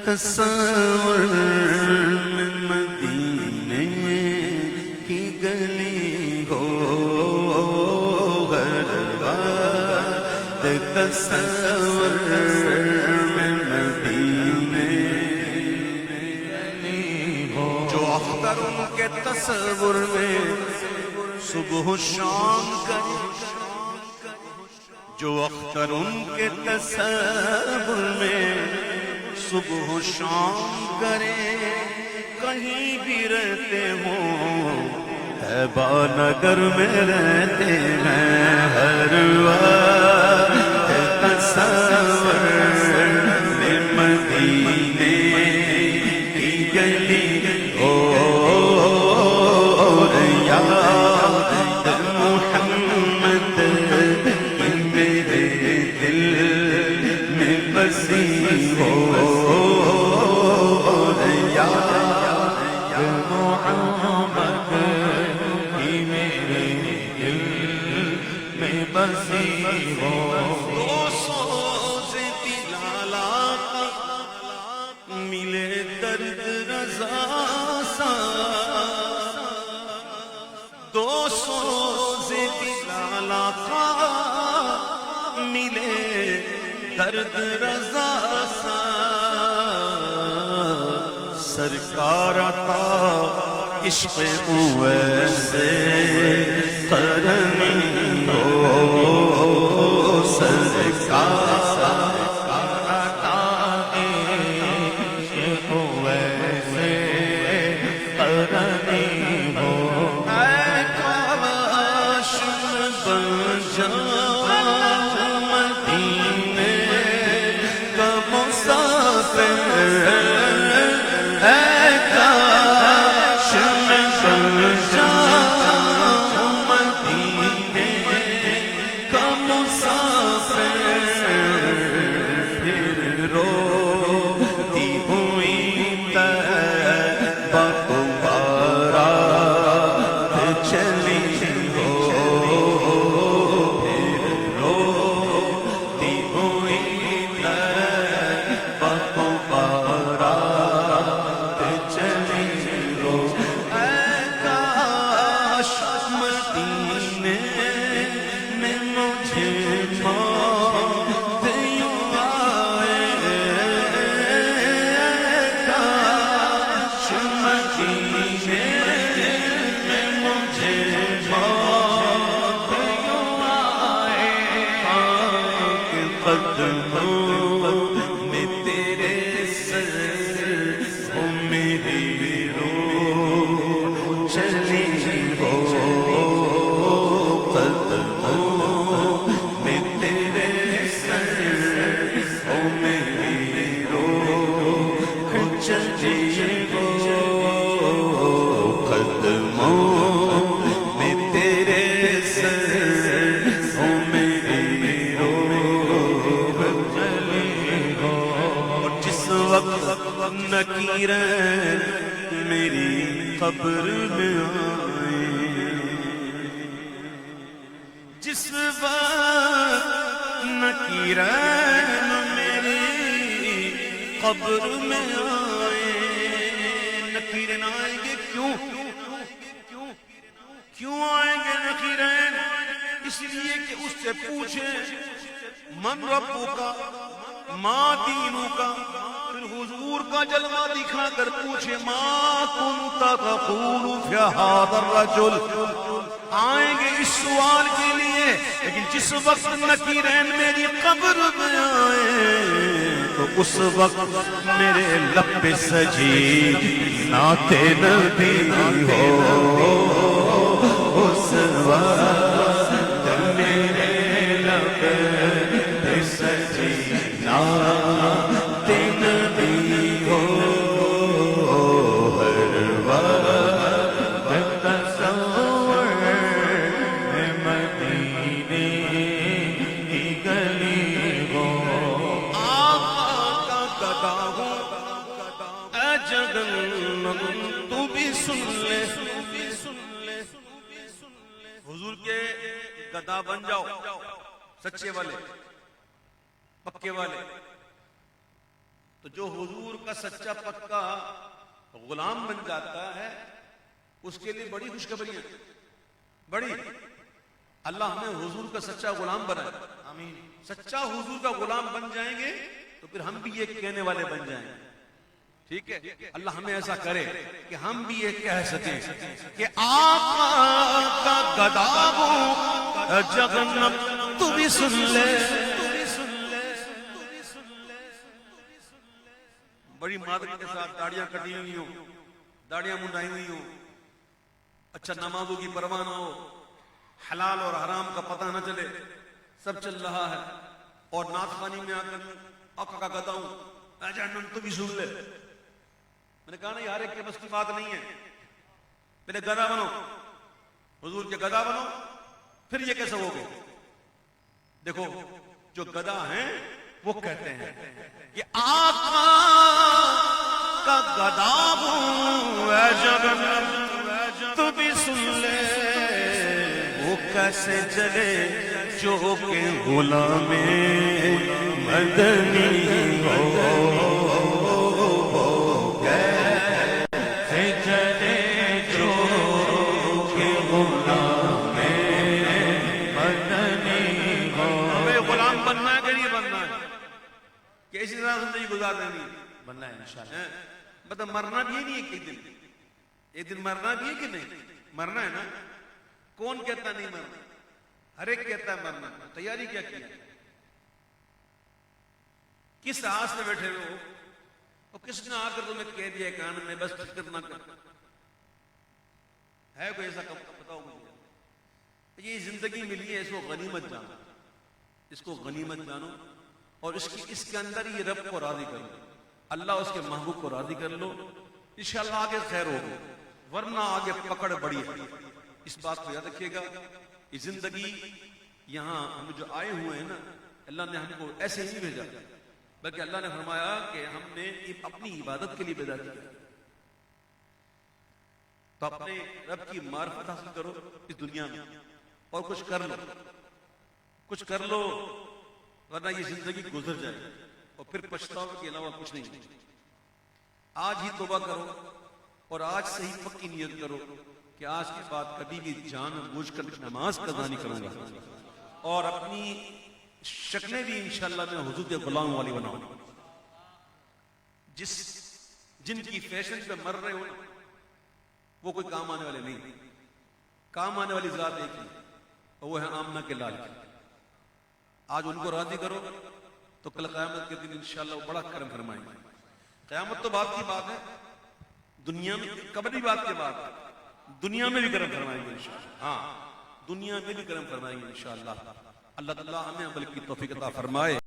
تصور میں مدینے کی گلی ہو ہر بات تصور میں مدینے کی گلی ہو جو اختر ان کے تصور میں صبح و شام کرے جو اختر ان کے تصور میں صبح و شام کرے کہیں بھی رہتے ہوں طیبہ نگر میں رہتے ہیں ہر وقت تصور میں مدینے کی گلی ہو اور یاد محمد کی میرے دل میں بسی ہو ملے درد رضا سا دو سوز بلال آقا ملے درد رضا سا سرکار آقا عشق اویسے کرمی ہو سرکار نکیرین میری قبر میں آئے جس وقت نکیرین میری قبر میں آئے نکیرین آئیں گے کیوں آئیں گے نکیرین اس لیے کہ اس سے پوچھیں من ربو کا ما دینو کا حضور کا جلوہ دکھا کر پوچھے ما کنت تقول فی ھذا الرجل آئیں گے اس سوال کے لیے لیکن جس وقت نکیرین میری قبر میں آئے تو اس وقت میرے لب پہ سجی نعت نبی ہو اس وقت میرے لب پہ سجی نعت تو بھی سن لے حضور کے گدا بن جاؤ سچے والے پکے والے تو جو حضور کا سچا پکا غلام بن جاتا ہے اس کے لیے بڑی خوشخبریاں، بڑی، اللہ ہمیں حضور کا سچا غلام بنائے، آمین۔ سچا حضور کا غلام بن جائیں گے تو پھر ہم بھی یہ کہنے والے بن جائیں گے، ٹھیک ہے؟ اللہ ہمیں ایسا کرے کہ ہم بھی یہ کہہ سکیں کہ آقا کا گدا ہوں جگنم تو بھی سن لے، بڑی مادری کے ساتھ داڑیاں کٹی ہوئی ہوں، داڑیاں منڈائی ہوئی ہوں، اچھا نمازوں کی پرواہ نہ ہو، حلال اور حرام کا پتہ نہ چلے، سب چل رہا ہے، اور نعت خوانی میں آ کر آقا کا گدا ہوں اے جہنم تو بھی سن لے۔ میں نے کہا نا یار ایک کے بس کی بات نہیں ہے، پہلے گدا بنو، حضور کے گدا بنو، پھر یہ کیسے ہوگے؟ دیکھو جو گدا ہیں وہ کہتے ہیں کہ آقا کا گدا ہوں اے جہنم تو بھی سن لے، وہ کیسے چلے جو کہ غلام مدنی ہو، کیسے چلے جو کہ غلام مدنی ہو۔ ہمیں غلام بننا ہے کہ نہیں بننا ہے؟ کہ اسی طرح زندگی گزار دینی ہے؟ بننا ہے انشاءاللہ۔ مطلب مرنا بھی ہے نہیں ایک دن مرنا بھی ہے کہ نہیں؟ مرنا ہے نا۔ کون کہتا نہیں مرنا؟ ہر ایک کہتا ہے مرنا۔ تیاری کیا کیا؟ کس آس میں بیٹھے ہو؟ اور کس نے آ کر تمہیں کہہ دیا کان میں بس فکر نہ کر؟ ہے کوئی ایسا بتاؤ مجھے؟ یہ زندگی ملی ہے، اس کو غنیمت جانو، اس کو غنیمت جانو، اور اس کے اندر ہی رب کو راضی کر لو، اللہ اس کے محبوب کو راضی کر لو، انشاءاللہ آگے خیر ہوگی، ورنہ آگے پکڑ بڑی ہے۔ اس بات کو یاد رکھیے گا، یہ زندگی یہاں ہم جو آئے ہوئے ہیں نا، اللہ نے ہم کو ایسے نہیں بھیجا، بلکہ اللہ نے فرمایا کہ ہم نے اپنی عبادت کے لیے بھیجا دیا، تو اپنے رب کی معرفت حاصل کرو اس دنیا میں، اور کچھ کر لو، ورنہ یہ زندگی گزر جائے اور پھر پچھتاؤ کے علاوہ کچھ نہیں۔ آج ہی توبہ کرو اور آج سے ہی پکی نیت کرو کہ آج کے بعد کبھی بھی جان بوجھ کر نماز قضا نہیں کروں گا، اور اپنی شکلیں بھی انشاءاللہ میں حضور کے غلام والی بناؤں گا۔ جن کی فیشن پہ مر رہے ہو وہ کوئی کام آنے والے نہیں، کام آنے والی ذات ایک ہی، اور وہ ہے آمنہ کے لال کی۔ آج ان کو راضی کرو تو کل قیامت کے دن انشاءاللہ وہ بڑا کرم فرمائیں گے۔ قیامت تو بات کی بات ہے، دنیا میں قبر بھی بات کی بات ہے، دنیا میں بھی کرم فرمائیں گے انشاءاللہ۔ ہاں دنیا میں بھی کرم فرمائیں گے انشاءاللہ۔ اللہ تعالیٰ ہمیں عمل کی توفیق عطا فرمائے۔